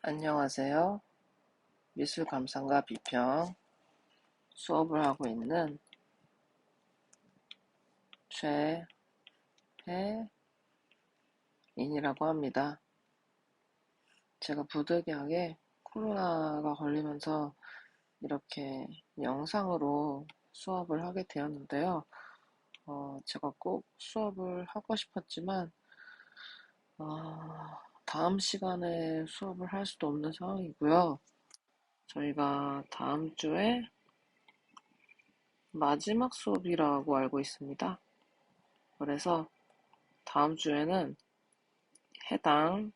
안녕하세요. 미술 감상과 비평 수업을 하고 있는 최혜인이라고 합니다. 제가 부득이하게 코로나가 걸리면서 이렇게 영상으로 수업을 하게 되었는데요. 제가 꼭 수업을 하고 싶었지만 다음 시간에 수업을 할 수도 없는 상황이고요. 저희가 다음 주에 마지막 수업이라고 알고 있습니다. 그래서 다음 주에는 해당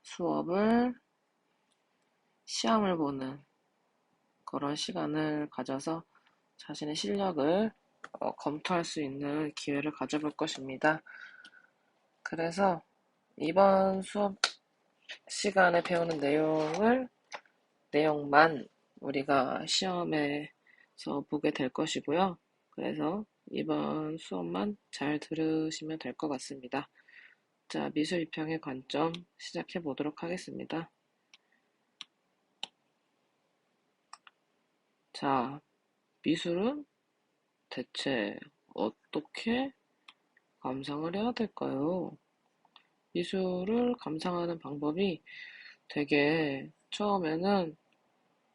수업을 시험을 보는 그런 시간을 가져서 자신의 실력을 검토할 수 있는 기회를 가져볼 것입니다. 그래서 이번 수업 시간에 배우는 내용만 우리가 시험에서 보게 될 것이고요. 그래서 이번 수업만 잘 들으시면 될 것 같습니다. 자, 미술 비평의 관점 시작해 보도록 하겠습니다. 자, 미술은 대체 어떻게 감상을 해야 될까요? 미술을 감상하는 방법이 되게 처음에는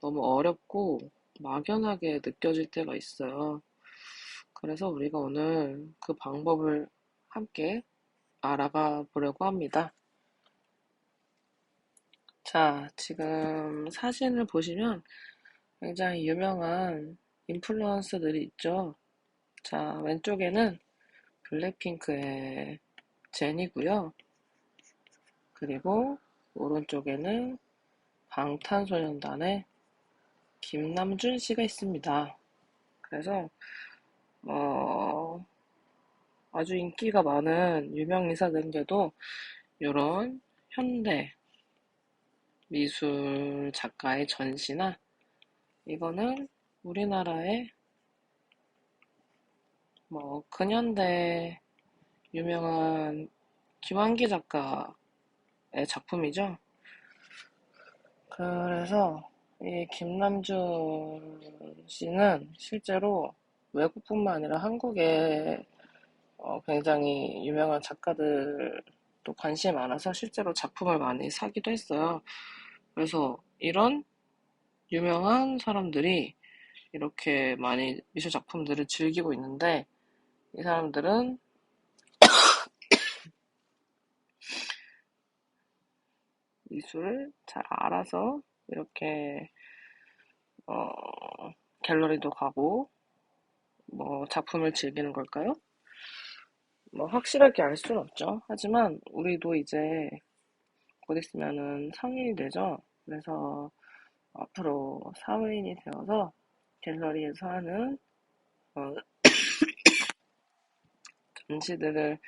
너무 어렵고 막연하게 느껴질 때가 있어요. 그래서 우리가 오늘 그 방법을 함께 알아가 보려고 합니다. 자, 지금 사진을 보시면 굉장히 유명한 인플루언서들이 있죠. 자, 왼쪽에는 블랙핑크의 제니고요. 그리고 오른쪽에는 방탄소년단의 김남준 씨가 있습니다. 그래서 아주 인기가 많은 유명 인사들인데도 이런 현대 미술 작가의 전시나 이거는 우리나라의 근현대 유명한 김환기 작가의 작품이죠. 그래서 이 김남준 씨는 실제로 외국뿐만 아니라 한국에 굉장히 유명한 작가들도 관심이 많아서 실제로 작품을 많이 사기도 했어요. 그래서 이런 유명한 사람들이 이렇게 많이 미술 작품들을 즐기고 있는데 이 사람들은 미술을 잘 알아서 이렇게 갤러리도 가고 작품을 즐기는 걸까요? 확실하게 알 수는 없죠. 하지만 우리도 이제 곧 있으면은 성인이 되죠. 그래서 앞으로 사회인이 되어서 갤러리에서 하는 어, 전시들을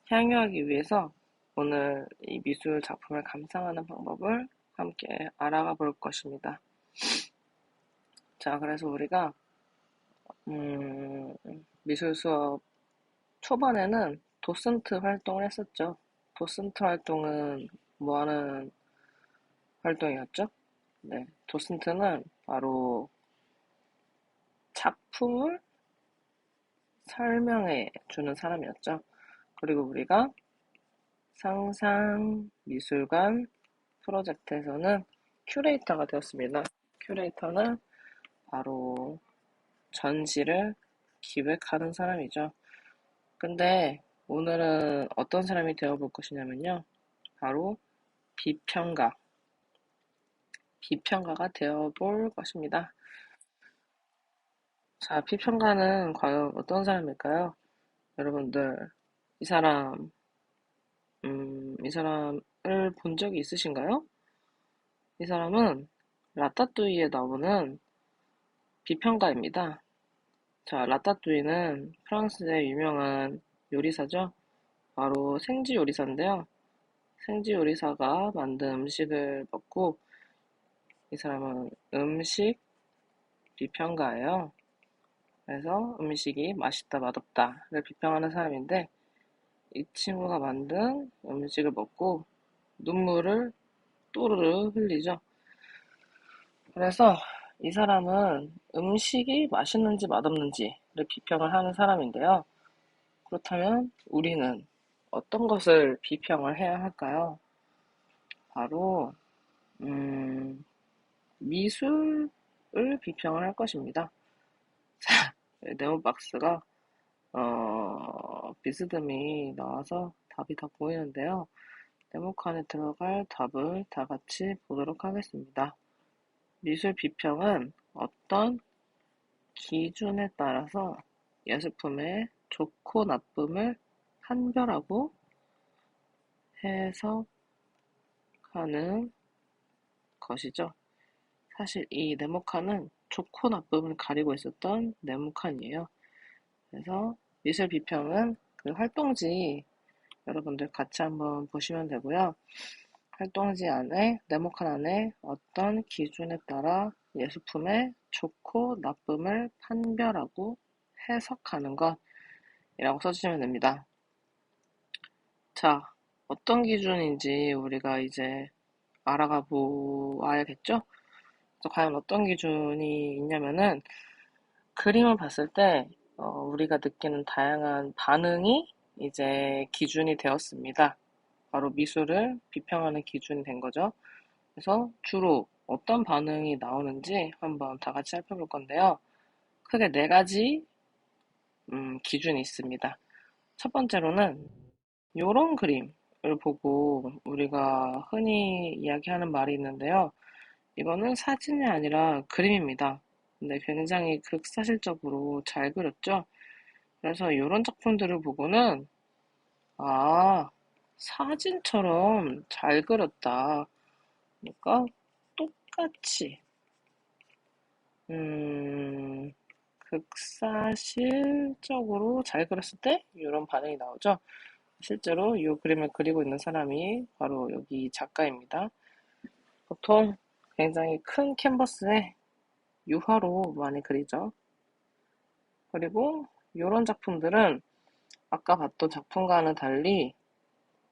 향유하기 위해서 오늘 이 미술 작품을 감상하는 방법을 함께 알아가 볼 것입니다. 자, 그래서 우리가 미술 수업 초반에는 도슨트 활동을 했었죠. 도슨트 활동은 뭐 하는 활동이었죠? 네, 도슨트는 바로 작품을 설명해 주는 사람이었죠. 그리고 우리가 상상미술관 프로젝트에서는 큐레이터가 되었습니다. 큐레이터는 바로 전시를 기획하는 사람이죠. 근데 오늘은 어떤 사람이 되어볼 것이냐면요. 바로 비평가. 비평가가 되어볼 것입니다. 자, 비평가는 과연 어떤 사람일까요? 여러분들, 이 사람, 이 사람을 본 적이 있으신가요? 이 사람은 라따뚜이에 나오는 비평가입니다. 자, 라따뚜이는 프랑스의 유명한 요리사죠. 바로 생지 요리사인데요. 생지 요리사가 만든 음식을 먹고 이 사람은 음식 비평가예요. 그래서 음식이 맛있다, 맛없다를 비평하는 사람인데 이 친구가 만든 음식을 먹고 눈물을 또르르 흘리죠. 그래서 이 사람은 음식이 맛있는지 맛없는지를 비평을 하는 사람인데요. 그렇다면 우리는 어떤 것을 비평을 해야 할까요? 바로 미술을 비평을 할 것입니다. 자, 네모박스가 비스듬히 나와서 답이 다 보이는데요. 네모칸에 들어갈 답을 다 같이 보도록 하겠습니다. 미술 비평은 어떤 기준에 따라서 예술품의 좋고 나쁨을 판별하고 해석하는 것이죠. 사실 이 네모칸은 좋고 나쁨을 가리고 있었던 네모칸이에요. 그래서 미술 비평은 그 활동지 여러분들 같이 한번 보시면 되고요. 활동지 안에, 네모칸 안에 어떤 기준에 따라 예술품의 좋고 나쁨을 판별하고 해석하는 것이라고 써주시면 됩니다. 자, 어떤 기준인지 우리가 이제 알아가 보아야겠죠? 과연 어떤 기준이 있냐면은 그림을 봤을 때 우리가 느끼는 다양한 반응이 이제 기준이 되었습니다. 바로 미술을 비평하는 기준이 된 거죠. 그래서 주로 어떤 반응이 나오는지 한번 다 같이 살펴볼 건데요. 크게 네 가지 기준이 있습니다. 첫 번째로는 요런 그림을 보고 우리가 흔히 이야기하는 말이 있는데요. 이거는 사진이 아니라 그림입니다. 근데 굉장히 극사실적으로 잘 그렸죠? 그래서 이런 작품들을 보고는 아, 사진처럼 잘 그렸다. 그러니까 똑같이 음, 극사실적으로 잘 그렸을 때 이런 반응이 나오죠. 실제로 이 그림을 그리고 있는 사람이 바로 여기 작가입니다. 보통 굉장히 큰 캔버스에 유화로 많이 그리죠. 그리고 이런 작품들은 아까 봤던 작품과는 달리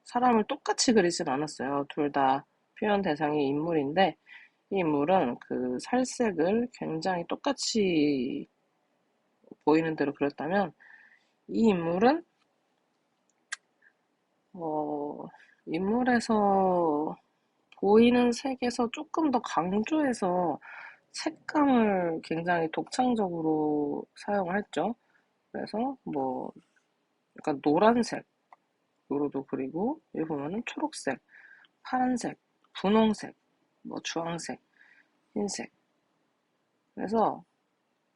사람을 똑같이 그리진 않았어요. 둘 다 표현 대상이 인물인데 이 인물은 그 살색을 굉장히 똑같이 보이는 대로 그렸다면 이 인물은 인물에서 보이는 색에서 조금 더 강조해서 색감을 굉장히 독창적으로 사용을 했죠. 그래서 뭐 약간 노란색으로도 그리고 여기 보면은 초록색, 파란색, 분홍색, 뭐 주황색, 흰색. 그래서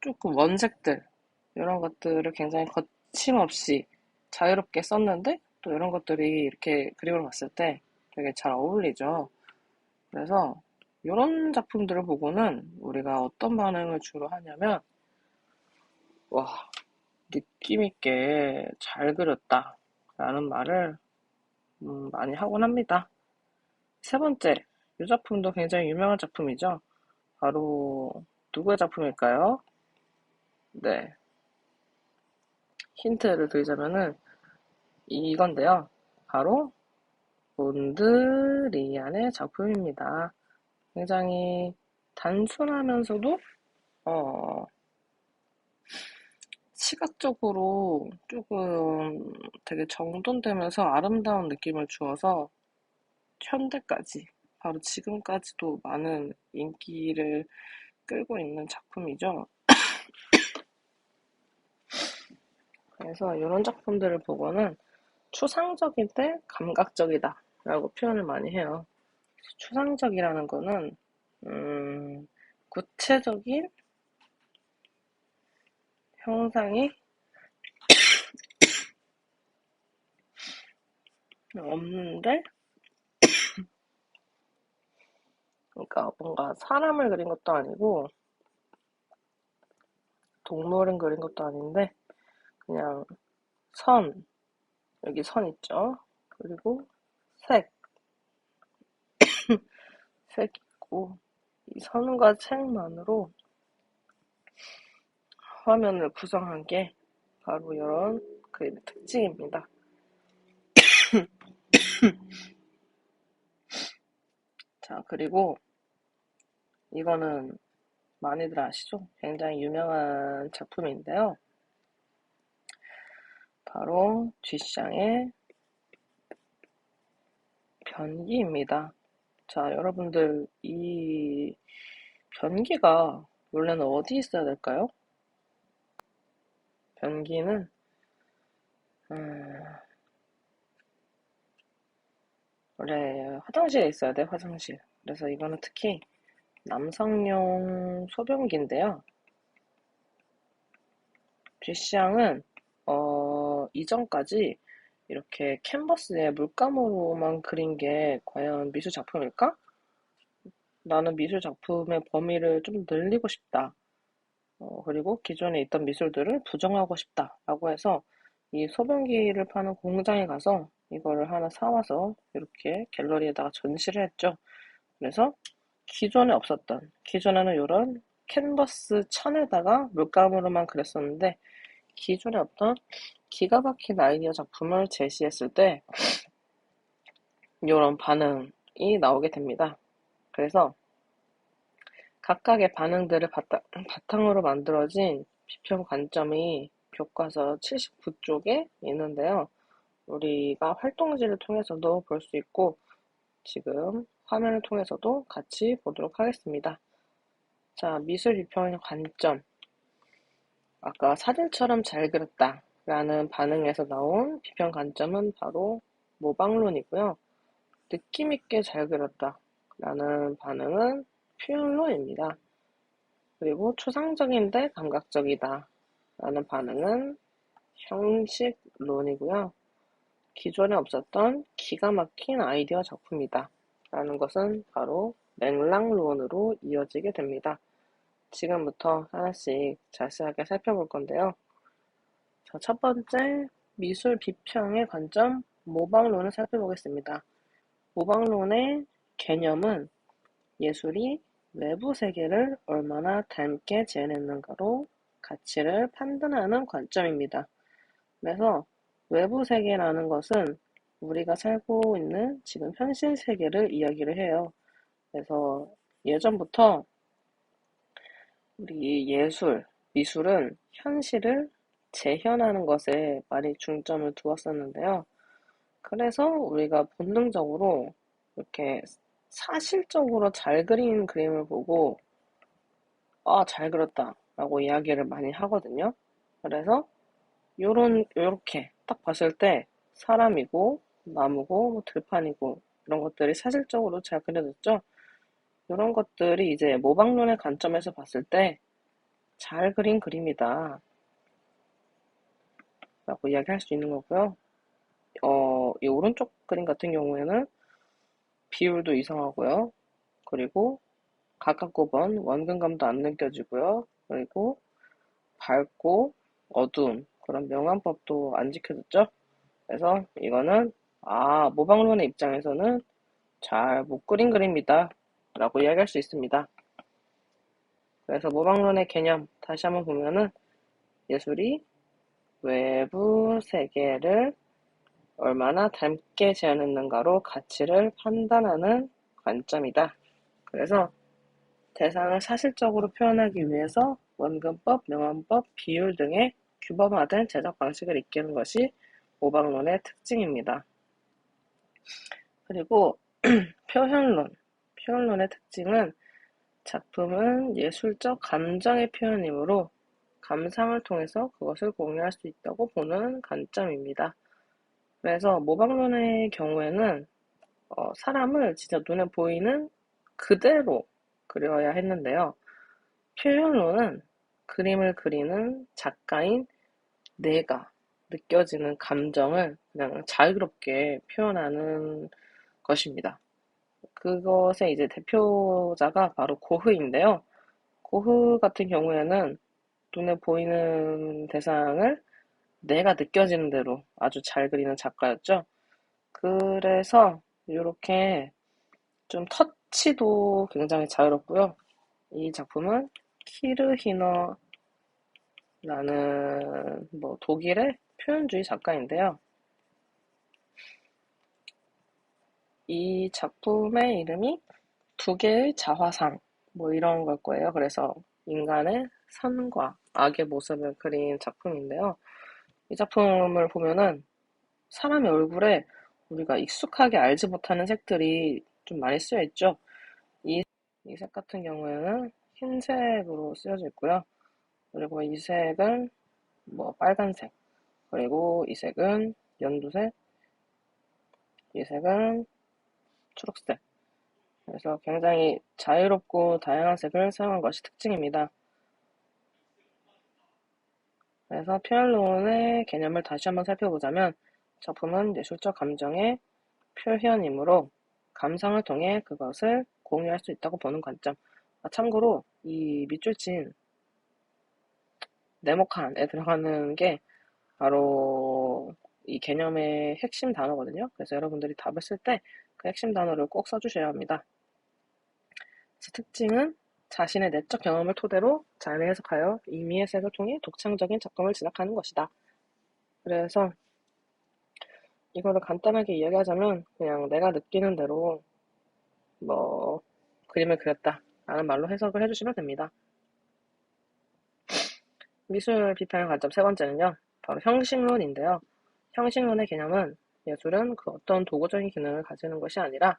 조금 원색들 이런 것들을 굉장히 거침없이 자유롭게 썼는데 또 이런 것들이 이렇게 그림을 봤을 때 되게 잘 어울리죠. 그래서 이런 작품들을 보고는 우리가 어떤 반응을 주로 하냐면 와, 느낌 있게 잘 그렸다 라는 말을 많이 하곤 합니다. 세 번째, 이 작품도 굉장히 유명한 작품이죠. 바로 누구의 작품일까요? 네, 힌트를 드리자면은 이건데요. 바로 몬드리안의 작품입니다. 굉장히 단순하면서도 어, 시각적으로 조금 되게 정돈되면서 아름다운 느낌을 주어서 현대까지, 바로 지금까지도 많은 인기를 끌고 있는 작품이죠. 그래서 이런 작품들을 보고는 추상적인데 감각적이다 라고 표현을 많이 해요. 추상적이라는 거는 구체적인 형상이 없는데, 그러니까 뭔가 사람을 그린 것도 아니고 동물을 그린 것도 아닌데 그냥 선, 여기 선 있죠. 그리고 색, 색 있고 이 선과 색만으로 화면을 구성한 게 바로 이런 그림의 특징입니다. 자, 그리고 이거는 많이들 아시죠? 굉장히 유명한 작품인데요. 바로 쥐샹의 변기입니다. 자, 여러분들, 이 변기가 원래는 어디 있어야 될까요? 변기는, 원래 화장실에 있어야 돼, 화장실. 그래서 이거는 특히 남성용 소변기인데요. 쥐샹은, 이전까지 이렇게 캔버스에 물감으로만 그린 게 과연 미술 작품일까? 나는 미술 작품의 범위를 좀 늘리고 싶다. 그리고 기존에 있던 미술들을 부정하고 싶다라고 해서 이 소변기를 파는 공장에 가서 이거를 하나 사와서 이렇게 갤러리에다가 전시를 했죠. 그래서 기존에는 이런 캔버스 천에다가 물감으로만 그렸었는데 기존에 없던 기가 막힌 아이디어 작품을 제시했을 때 이런 반응이 나오게 됩니다. 그래서 각각의 반응들을 바탕으로 만들어진 비평 관점이 교과서 79쪽에 있는데요. 우리가 활동지를 통해서도 볼 수 있고 지금 화면을 통해서도 같이 보도록 하겠습니다. 자, 미술 비평의 관점. 아까 사진처럼 잘 그렸다 라는 반응에서 나온 비평 관점은 바로 모방론이고요. 느낌있게 잘 그렸다 라는 반응은 표현론입니다. 그리고 추상적인데 감각적이다 라는 반응은 형식론이고요. 기존에 없었던 기가 막힌 아이디어 작품이다 라는 것은 바로 맥락론으로 이어지게 됩니다. 지금부터 하나씩 자세하게 살펴볼 건데요. 자, 첫 번째 미술 비평의 관점 모방론을 살펴보겠습니다. 모방론의 개념은 예술이 외부 세계를 얼마나 닮게 재현했는가로 가치를 판단하는 관점입니다. 그래서 외부 세계라는 것은 우리가 살고 있는 지금 현실 세계를 이야기를 해요. 그래서 예전부터 우리 미술은 현실을 재현하는 것에 많이 중점을 두었었는데요. 그래서 우리가 본능적으로 이렇게 사실적으로 잘 그린 그림을 보고 아, 잘 그렸다 라고 이야기를 많이 하거든요. 그래서 요렇게 딱 봤을 때 사람이고 나무고 뭐 들판이고 이런 것들이 사실적으로 잘 그려졌죠. 이런 것들이 이제 모방론의 관점에서 봤을 때 잘 그린 그림이다 라고 이야기할 수 있는 거고요. 이 오른쪽 그림 같은 경우에는 비율도 이상하고요. 그리고 가깝고 먼 원근감도 안 느껴지고요. 그리고 밝고 어두운 그런 명암법도 안 지켜졌죠. 그래서 이거는 모방론의 입장에서는 잘 못 그린 그림이다 라고 이야기할 수 있습니다. 그래서 모방론의 개념 다시 한번 보면은 예술이 외부 세계를 얼마나 닮게 재현했는가로 가치를 판단하는 관점이다. 그래서 대상을 사실적으로 표현하기 위해서 원근법, 명암법, 비율 등의 규범화된 제작 방식을 익히는 것이 모방론의 특징입니다. 그리고 표현론의 특징은 작품은 예술적 감정의 표현이므로 감상을 통해서 그것을 공유할 수 있다고 보는 관점입니다. 그래서 모방론의 경우에는 사람을 진짜 눈에 보이는 그대로 그려야 했는데요. 표현론은 그림을 그리는 작가인 내가 느껴지는 감정을 그냥 자유롭게 표현하는 것입니다. 그것의 이제 대표자가 바로 고흐인데요. 고흐 같은 경우에는 눈에 보이는 대상을 내가 느껴지는 대로 아주 잘 그리는 작가였죠. 그래서 이렇게 좀 터치도 굉장히 자유롭고요. 이 작품은 키르히너라는 독일의 표현주의 작가인데요. 이 작품의 이름이 두 개의 자화상, 뭐 이런 걸 거예요. 그래서 인간의 선과 악의 모습을 그린 작품인데요. 이 작품을 보면은 사람의 얼굴에 우리가 익숙하게 알지 못하는 색들이 좀 많이 쓰여 있죠. 이, 이 색 같은 경우에는 흰색으로 쓰여져 있고요. 그리고 이 색은 뭐 빨간색, 그리고 이 색은 연두색, 이 색은 초록색. 그래서 굉장히 자유롭고 다양한 색을 사용한 것이 특징입니다. 그래서 표현론의 개념을 다시 한번 살펴보자면 작품은 예술적 감정의 표현이므로 감상을 통해 그것을 공유할 수 있다고 보는 관점. 참고로 이 밑줄 친 네모칸에 들어가는 게 바로 이 개념의 핵심 단어거든요. 그래서 여러분들이 답을 쓸 때 그 핵심 단어를 꼭 써주셔야 합니다. 특징은 자신의 내적 경험을 토대로 잘 해석하여 의미의 색을 통해 독창적인 작품을 제작하는 것이다. 그래서 이거를 간단하게 이야기하자면 그냥 내가 느끼는 대로 뭐 그림을 그렸다 라는 말로 해석을 해주시면 됩니다. 미술 비평의 관점 세 번째는요. 바로 형식론인데요. 형식론의 개념은 예술은 그 어떤 도구적인 기능을 가지는 것이 아니라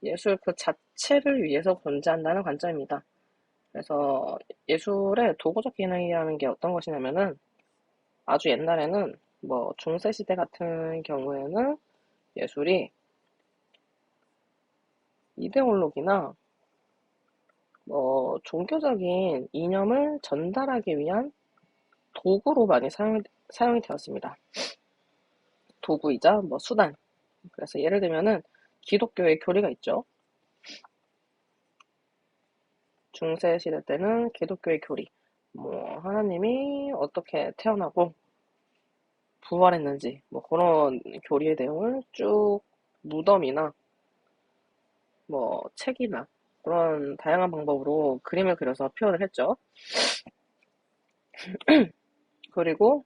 예술 그 자체를 위해서 존재한다는 관점입니다. 그래서 예술의 도구적 기능이라는 게 어떤 것이냐면은 아주 옛날에는 뭐 중세시대 같은 경우에는 예술이 이데올로기나 뭐 종교적인 이념을 전달하기 위한 도구로 많이 사용이 되었습니다. 도구이자 뭐 수단. 그래서 예를 들면은 기독교의 교리가 있죠. 중세 시대 때는 기독교의 교리. 뭐 하나님이 어떻게 태어나고 부활했는지 뭐 그런 교리의 내용을 쭉 무덤이나 뭐 책이나 그런 다양한 방법으로 그림을 그려서 표현을 했죠. 그리고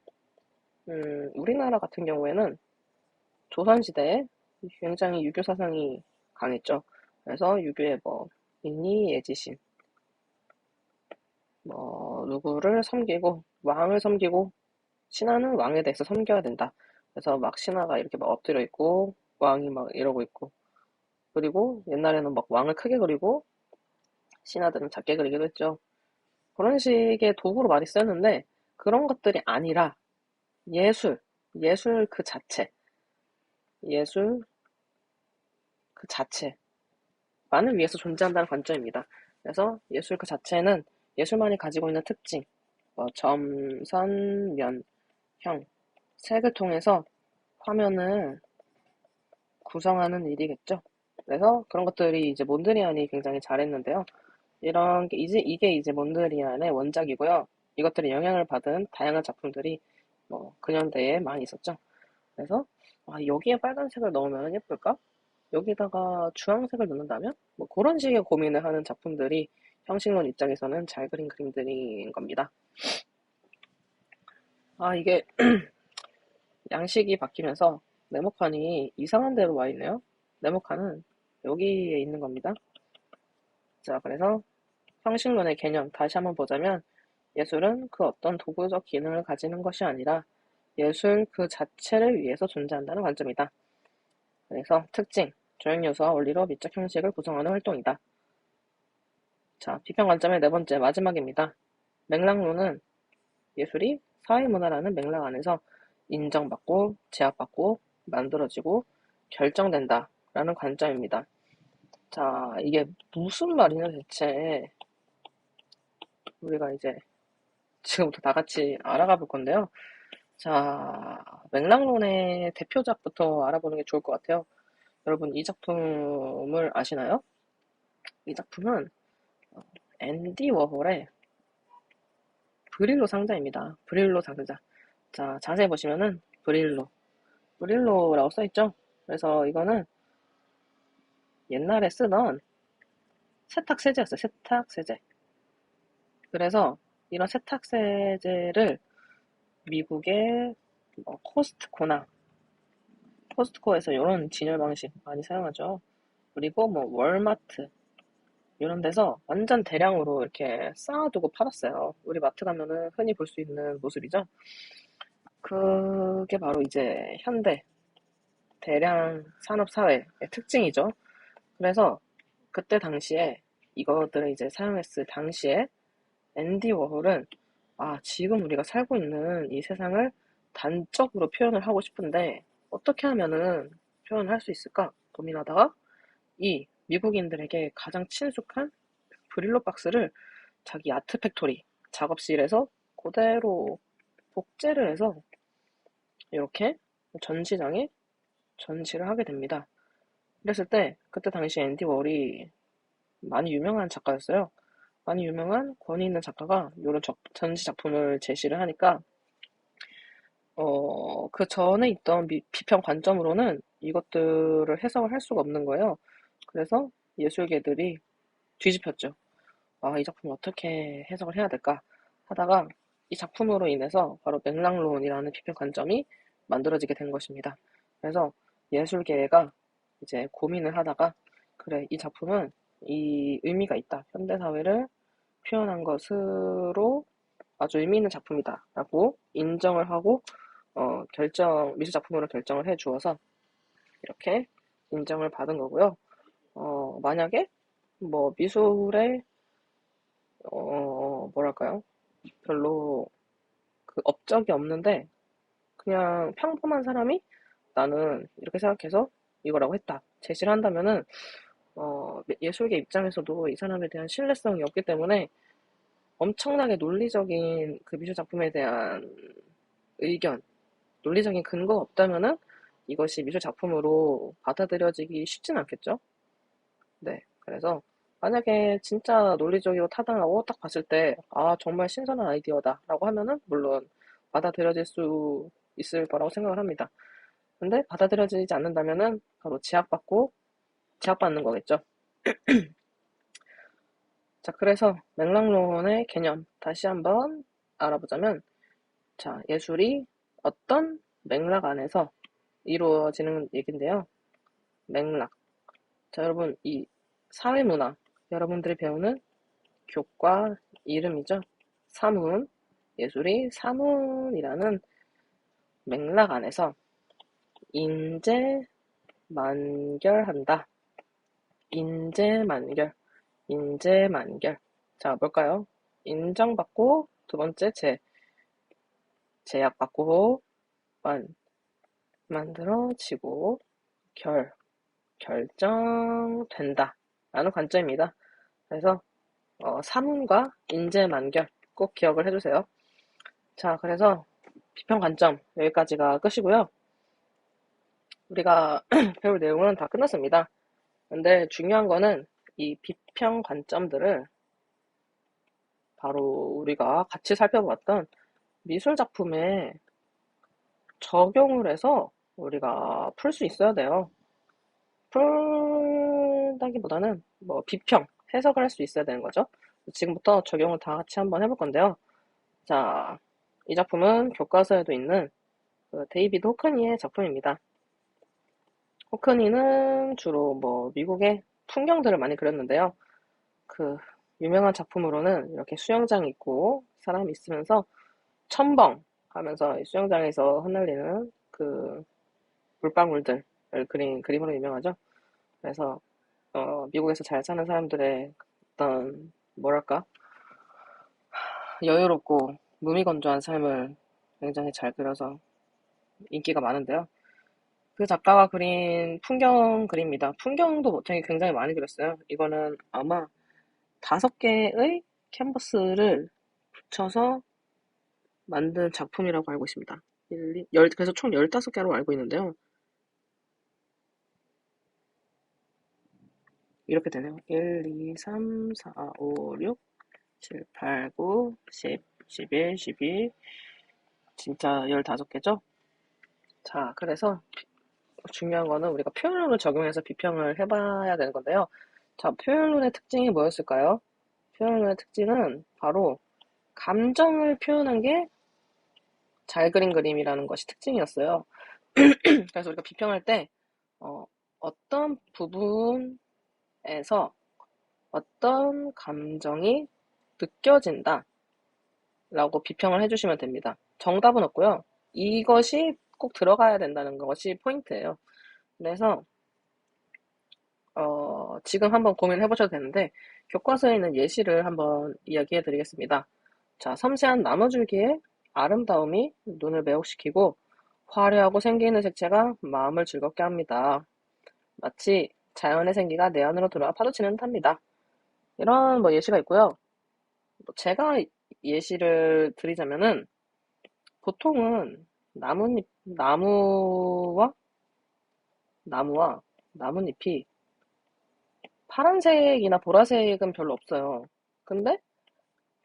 우리나라 같은 경우에는 조선시대에 굉장히 유교 사상이 강했죠. 그래서 유교의 뭐 인리, 예지신, 뭐 누구를 섬기고 왕을 섬기고 신하는 왕에 대해서 섬겨야 된다. 그래서 막 신하가 이렇게 막 엎드려 있고 왕이 막 이러고 있고 그리고 옛날에는 막 왕을 크게 그리고 신하들은 작게 그리기도 했죠. 그런 식의 도구로 많이 쓰였는데 그런 것들이 아니라 예술, 예술 그 자체, 예술 그 자체만을 위해서 존재한다는 관점입니다. 그래서 예술 그 자체는 예술만이 가지고 있는 특징, 뭐 점, 선, 면, 형, 색을 통해서 화면을 구성하는 일이겠죠. 그래서 그런 것들이 이제 몬드리안이 굉장히 잘했는데요. 이게 이제 몬드리안의 원작이고요. 이것들이 영향을 받은 다양한 작품들이 뭐 근현대에 많이 있었죠. 그래서 여기에 빨간색을 넣으면 예쁠까? 여기다가 주황색을 넣는다면? 뭐 그런 식의 고민을 하는 작품들이 형식론 입장에서는 잘 그린 그림들인 겁니다. 이게 양식이 바뀌면서 네모칸이 이상한 데로 와 있네요. 네모칸은 여기에 있는 겁니다. 자, 그래서 형식론의 개념 다시 한번 보자면 예술은 그 어떤 도구적 기능을 가지는 것이 아니라 예술 그 자체를 위해서 존재한다는 관점이다. 그래서 특징, 조형 요소와 원리로 미적 형식을 구성하는 활동이다. 자, 비평 관점의 네 번째 마지막입니다. 맥락론은 예술이 사회문화라는 맥락 안에서 인정받고 제약받고 만들어지고 결정된다 라는 관점입니다. 자, 이게 무슨 말이냐 대체 우리가 이제 지금부터 다 같이 알아가 볼 건데요. 자, 맥락론의 대표작부터 알아보는 게 좋을 것 같아요. 여러분 이 작품을 아시나요? 이 작품은 앤디 워홀의 브릴로 상자입니다. 브릴로 상자. 자, 자세히 보시면은 브릴로라고 써있죠? 그래서 이거는 옛날에 쓰던 세탁세제였어요. 세탁세제. 그래서 이런 세탁세제를 미국의 뭐 코스트코에서 이런 진열 방식 많이 사용하죠. 그리고 뭐 월마트, 이런 데서 완전 대량으로 이렇게 쌓아두고 팔았어요. 우리 마트 가면은 흔히 볼 수 있는 모습이죠. 그게 바로 이제 현대 대량 산업 사회의 특징이죠. 그래서 그때 당시에 이것들을 이제 사용했을 당시에 앤디 워홀은 지금 우리가 살고 있는 이 세상을 단적으로 표현을 하고 싶은데 어떻게 하면은 표현을 할 수 있을까 고민하다가 이 미국인들에게 가장 친숙한 브릴로 박스를 자기 아트 팩토리 작업실에서 그대로 복제를 해서 이렇게 전시장에 전시를 하게 됩니다. 그랬을 때 그때 당시 앤디 워홀이 많이 유명한 작가였어요. 많이 유명한 권위 있는 작가가 이런 전시 작품을 제시를 하니까 그 전에 있던 비평 관점으로는 이것들을 해석을 할 수가 없는 거예요. 그래서 예술계들이 뒤집혔죠. 이 작품을 어떻게 해석을 해야 될까 하다가 이 작품으로 인해서 바로 맥락론이라는 비평 관점이 만들어지게 된 것입니다. 그래서 예술계가 이제 고민을 하다가 그래, 이 작품은 이 의미가 있다. 현대사회를 표현한 것으로 아주 의미 있는 작품이다라고 인정을 하고 미술 작품으로 결정을 해 주어서 이렇게 인정을 받은 거고요. 만약에 뭐 미술에 뭐랄까요? 별로 그 업적이 없는데 그냥 평범한 사람이 나는 이렇게 생각해서 이거라고 했다. 제시를 한다면은 예술계 입장에서도 이 사람에 대한 신뢰성이 없기 때문에 엄청나게 논리적인 그 미술 작품에 대한 의견, 논리적인 근거가 없다면은 이것이 미술 작품으로 받아들여지기 쉽진 않겠죠? 네. 그래서 만약에 진짜 논리적이고 타당하고 딱 봤을 때, 정말 신선한 아이디어다라고 하면은 물론 받아들여질 수 있을 거라고 생각을 합니다. 근데 받아들여지지 않는다면은 바로 제약받는 거겠죠. 자, 그래서 맥락론의 개념 다시 한번 알아보자면, 자, 예술이 어떤 맥락 안에서 이루어지는 얘긴데요. 맥락. 자, 여러분, 이 사회문화, 여러분들이 배우는 교과 이름이죠. 사문, 예술이 사문이라는 맥락 안에서 인재만결한다. 인재만결, 인재만결. 자, 뭘까요? 인정받고, 두 번째 제약받고, 만들어지고, 결정된다. 라는 관점입니다. 그래서 사문과 인재만결 꼭 기억을 해주세요. 자, 그래서 비평 관점 여기까지가 끝이고요. 우리가 배울 내용은 다 끝났습니다. 근데 중요한 거는 이 비평 관점들을 바로 우리가 같이 살펴봤던 미술 작품에 적용을 해서 우리가 풀 수 있어야 돼요. 풀다기보다는 뭐 비평, 해석을 할 수 있어야 되는 거죠. 지금부터 적용을 다 같이 한번 해볼 건데요. 자, 이 작품은 교과서에도 있는 데이비드 호크니의 작품입니다. 호크니는 주로 뭐 미국의 풍경들을 많이 그렸는데요. 그 유명한 작품으로는 이렇게 수영장 있고 사람이 있으면서 첨벙 하면서 수영장에서 흩날리는 그 물방울들을 그린 그림으로 유명하죠. 그래서 미국에서 잘 사는 사람들의 어떤 뭐랄까 여유롭고 무미건조한 삶을 굉장히 잘 그려서 인기가 많은데요. 그 작가가 그린 풍경 그림입니다. 풍경도 되게 굉장히 많이 그렸어요. 이거는 아마 5개의 캔버스를 붙여서 만든 작품이라고 알고 있습니다. 그래서 총 15개로 알고 있는데요. 이렇게 되네요. 1, 2, 3, 4, 5, 6, 7, 8, 9, 10, 11, 12 진짜 15개죠? 자, 그래서 중요한 거는 우리가 표현론을 적용해서 비평을 해봐야 되는 건데요. 자, 표현론의 특징이 뭐였을까요? 표현론의 특징은 바로 감정을 표현한 게 잘 그린 그림이라는 것이 특징이었어요. 그래서 우리가 비평할 때 어떤 부분에서 어떤 감정이 느껴진다 라고 비평을 해주시면 됩니다. 정답은 없고요. 이것이 꼭 들어가야 된다는 것이 포인트예요. 그래서 지금 한번 고민해 보셔도 되는데 교과서에 있는 예시를 한번 이야기해 드리겠습니다. 자, 섬세한 나무줄기의 아름다움이 눈을 매혹시키고 화려하고 생기 있는 색채가 마음을 즐겁게 합니다. 마치 자연의 생기가 내 안으로 들어와 파도치는 듯합니다. 이런 뭐 예시가 있고요. 제가 예시를 드리자면은 보통은 나무와 나뭇잎이 파란색이나 보라색은 별로 없어요. 근데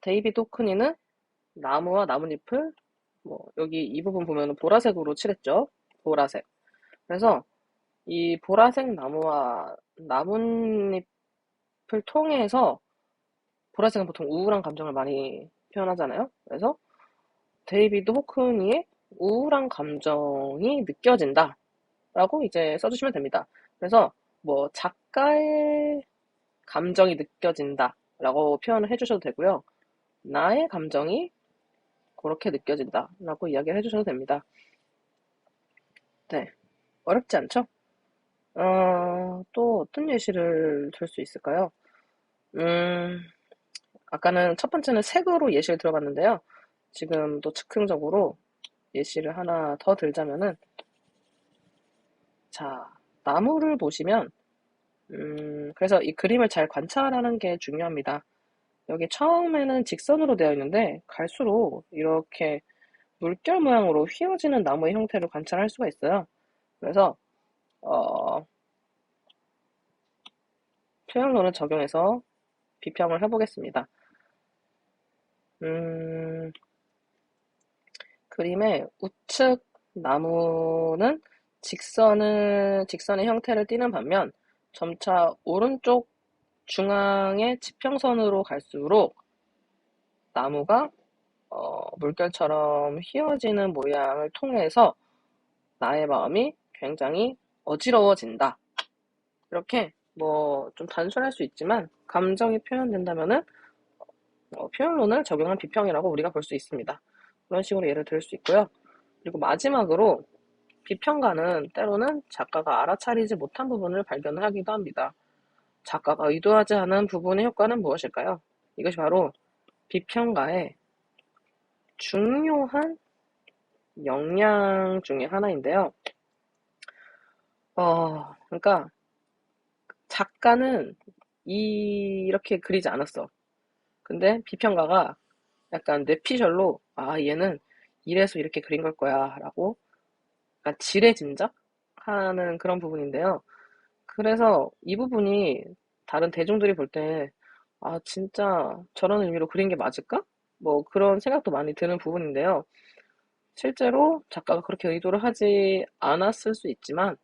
데이비드 호크니는 나무와 나뭇잎을 여기 이 부분 보면 보라색으로 칠했죠. 보라색. 그래서 이 보라색 나무와 나뭇잎을 통해서 보라색은 보통 우울한 감정을 많이 표현하잖아요. 그래서 데이비드 호크니의 우울한 감정이 느껴진다 라고 이제 써주시면 됩니다. 그래서 작가의 감정이 느껴진다 라고 표현을 해주셔도 되고요. 나의 감정이 그렇게 느껴진다 라고 이야기를 해주셔도 됩니다. 네, 어렵지 않죠? 또 어떤 예시를 들 수 있을까요? 아까는 첫 번째는 색으로 예시를 들어봤는데요. 지금 또 즉흥적으로 예시를 하나 더 들자면은, 자, 나무를 보시면, 그래서 이 그림을 잘 관찰하는 게 중요합니다. 여기 처음에는 직선으로 되어 있는데, 갈수록 이렇게 물결 모양으로 휘어지는 나무의 형태를 관찰할 수가 있어요. 그래서, 어, 표현론을 적용해서 비평을 해보겠습니다. 그림의 우측 나무는 직선의 형태를 띠는 반면 점차 오른쪽 중앙의 지평선으로 갈수록 나무가 물결처럼 휘어지는 모양을 통해서 나의 마음이 굉장히 어지러워진다. 이렇게 좀 단순할 수 있지만 감정이 표현된다면은 표현론을 적용한 비평이라고 우리가 볼 수 있습니다. 그런 식으로 예를 들 수 있고요. 그리고 마지막으로 비평가는 때로는 작가가 알아차리지 못한 부분을 발견하기도 합니다. 작가가 의도하지 않은 부분의 효과는 무엇일까요? 이것이 바로 비평가의 중요한 역량 중에 하나인데요. 그러니까 작가는 이렇게 그리지 않았어. 근데 비평가가 약간 뇌피셜로 얘는 이래서 이렇게 그린 걸 거야 라고 약간 지레짐작하는 그런 부분인데요. 그래서 이 부분이 다른 대중들이 볼 때 진짜 저런 의미로 그린 게 맞을까? 그런 생각도 많이 드는 부분인데요. 실제로 작가가 그렇게 의도를 하지 않았을 수 있지만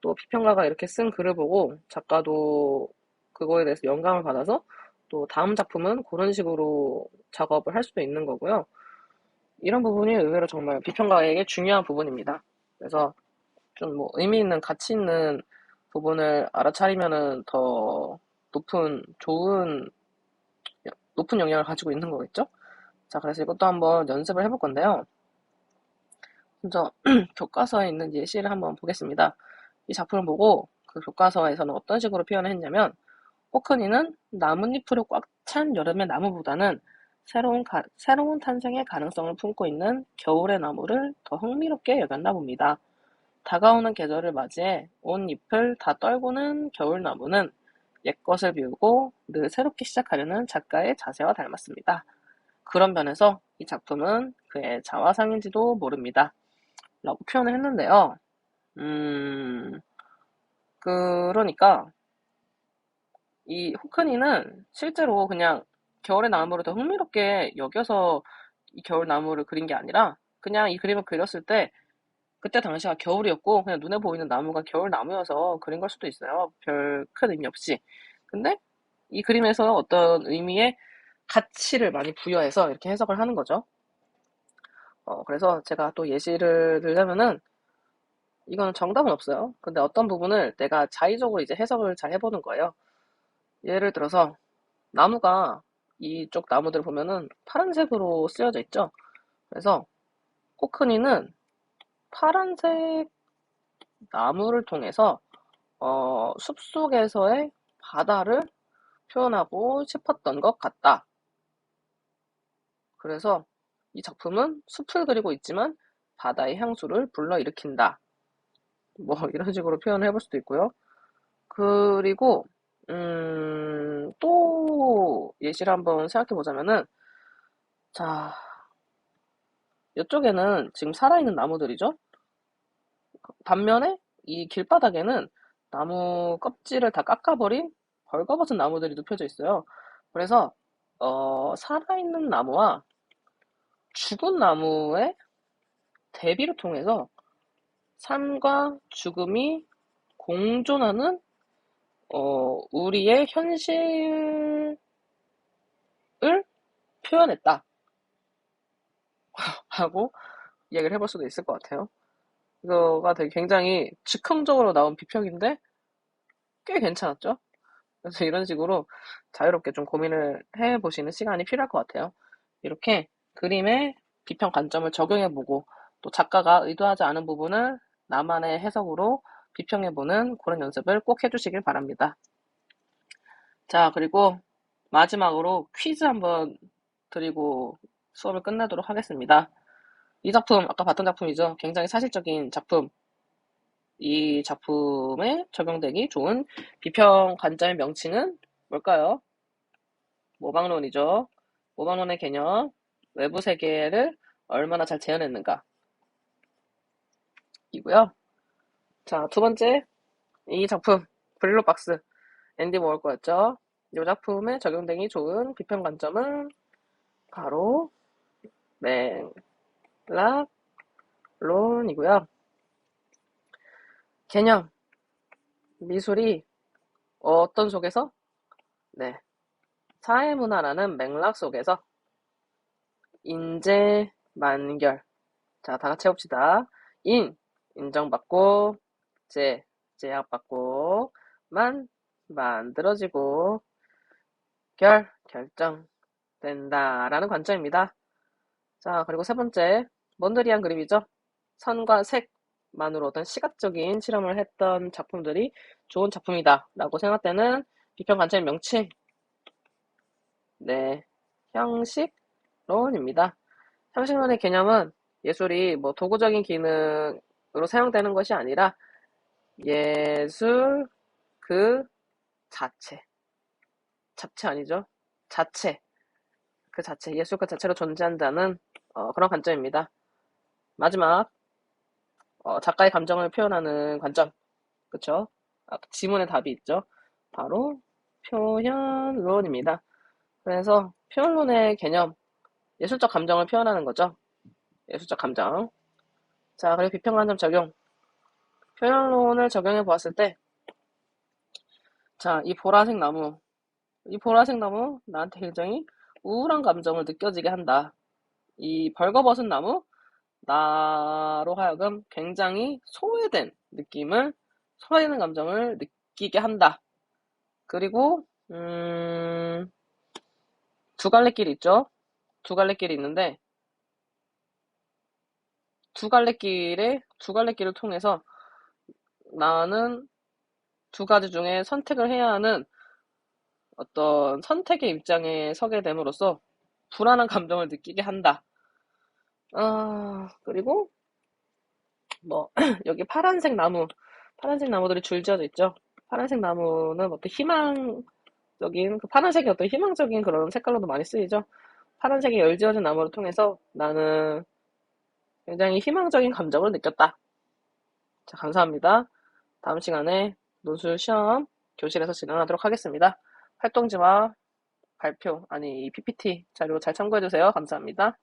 또 비평가가 이렇게 쓴 글을 보고 작가도 그거에 대해서 영감을 받아서 또 다음 작품은 그런 식으로 작업을 할 수도 있는 거고요. 이런 부분이 의외로 정말 비평가에게 중요한 부분입니다. 그래서 좀 의미 있는 가치 있는 부분을 알아차리면은 더 높은 영향을 가지고 있는 거겠죠? 자, 그래서 이것도 한번 연습을 해볼 건데요. 먼저 교과서에 있는 예시를 한번 보겠습니다. 이 작품을 보고 그 교과서에서는 어떤 식으로 표현을 했냐면 호크니는 나뭇잎으로 꽉 찬 여름의 나무보다는 새로운 탄생의 가능성을 품고 있는 겨울의 나무를 더 흥미롭게 여겼나 봅니다. 다가오는 계절을 맞이해 온 잎을 다 떨구는 겨울나무는 옛것을 비우고 늘 새롭게 시작하려는 작가의 자세와 닮았습니다. 그런 면에서 이 작품은 그의 자화상인지도 모릅니다. 라고 표현을 했는데요. 그러니까 이 호크니는 실제로 그냥 겨울의 나무를 더 흥미롭게 여겨서 이 겨울 나무를 그린 게 아니라 그냥 이 그림을 그렸을 때 그때 당시가 겨울이었고 그냥 눈에 보이는 나무가 겨울 나무여서 그린 걸 수도 있어요. 별 큰 의미 없이. 근데 이 그림에서 어떤 의미의 가치를 많이 부여해서 이렇게 해석을 하는 거죠. 그래서 제가 또 예시를 들자면은 이거는 정답은 없어요. 근데 어떤 부분을 내가 자의적으로 이제 해석을 잘 해보는 거예요. 예를 들어서 나무가 이쪽 나무들 보면은 파란색으로 쓰여져 있죠. 그래서 코크니는 파란색 나무를 통해서 숲속에서의 바다를 표현하고 싶었던 것 같다. 그래서 이 작품은 숲을 그리고 있지만 바다의 향수를 불러일으킨다. 뭐 이런 식으로 표현을 해볼 수도 있고요. 그리고 또 예시를 한번 생각해 보자면은 자, 이쪽에는 지금 살아있는 나무들이죠. 반면에 이 길바닥에는 나무 껍질을 다 깎아버린 벌거벗은 나무들이 눕혀져 있어요. 그래서 살아있는 나무와 죽은 나무의 대비를 통해서 삶과 죽음이 공존하는 우리의 현실을 표현했다 하고 이야기를 해볼 수도 있을 것 같아요. 이거가 되게 굉장히 즉흥적으로 나온 비평인데 꽤 괜찮았죠? 그래서 이런 식으로 자유롭게 좀 고민을 해보시는 시간이 필요할 것 같아요. 이렇게 그림의 비평 관점을 적용해보고 또 작가가 의도하지 않은 부분을 나만의 해석으로 비평해보는 그런 연습을 꼭 해주시길 바랍니다. 자, 그리고 마지막으로 퀴즈 한번 드리고 수업을 끝내도록 하겠습니다. 이 작품, 아까 봤던 작품이죠. 굉장히 사실적인 작품. 이 작품에 적용되기 좋은 비평 관점의 명칭은 뭘까요? 모방론이죠. 모방론의 개념, 외부 세계를 얼마나 잘 재현했는가 이고요. 자, 두 번째, 이 작품, 브릴로 박스, 앤디 워홀 거였죠. 이 작품에 적용되기 좋은 비평 관점은 바로 맥락론이고요. 개념, 미술이 어떤 속에서? 네, 사회문화라는 맥락 속에서 인재 만결. 자, 다 같이 해봅시다. 인정받고, 제약받고, 만들어지고, 결정된다라는 관점입니다. 자, 그리고 세 번째, 먼드리안 그림이죠. 선과 색만으로 어떤 시각적인 실험을 했던 작품들이 좋은 작품이다 라고 생각되는 비평 관점의 명칭. 네, 형식론입니다. 형식론의 개념은 예술이 뭐 도구적인 기능으로 사용되는 것이 아니라 예술 그 자체 아니죠? 자체, 그 자체, 예술 그 자체로 존재한다는 그런 관점입니다. 마지막 작가의 감정을 표현하는 관점, 그쵸? 지문의 답이 있죠. 바로 표현론입니다. 그래서 표현론의 개념, 예술적 감정을 표현하는 거죠. 예술적 감정. 자, 그리고 비평관점 적용. 표현론을 적용해 보았을 때, 자, 이 보라색 나무 나한테 굉장히 우울한 감정을 느껴지게 한다. 이 벌거벗은 나무, 나로 하여금 굉장히 소외되는 감정을 느끼게 한다. 그리고, 두 갈래 길이 있죠? 두 갈래 길이 있는데, 두 갈래 길을 통해서 나는 두 가지 중에 선택을 해야 하는 어떤 선택의 입장에 서게 됨으로써 불안한 감정을 느끼게 한다. 그리고 뭐 여기 파란색 나무들이 줄지어져 있죠. 파란색 나무는 어떤 희망적인, 그 파란색이 어떤 희망적인 그런 색깔로도 많이 쓰이죠. 파란색이 열지어진 나무를 통해서 나는 굉장히 희망적인 감정을 느꼈다. 자, 감사합니다. 다음 시간에 논술 시험 교실에서 진행하도록 하겠습니다. 활동지와 발표, 아니 PPT 자료 잘 참고해주세요. 감사합니다.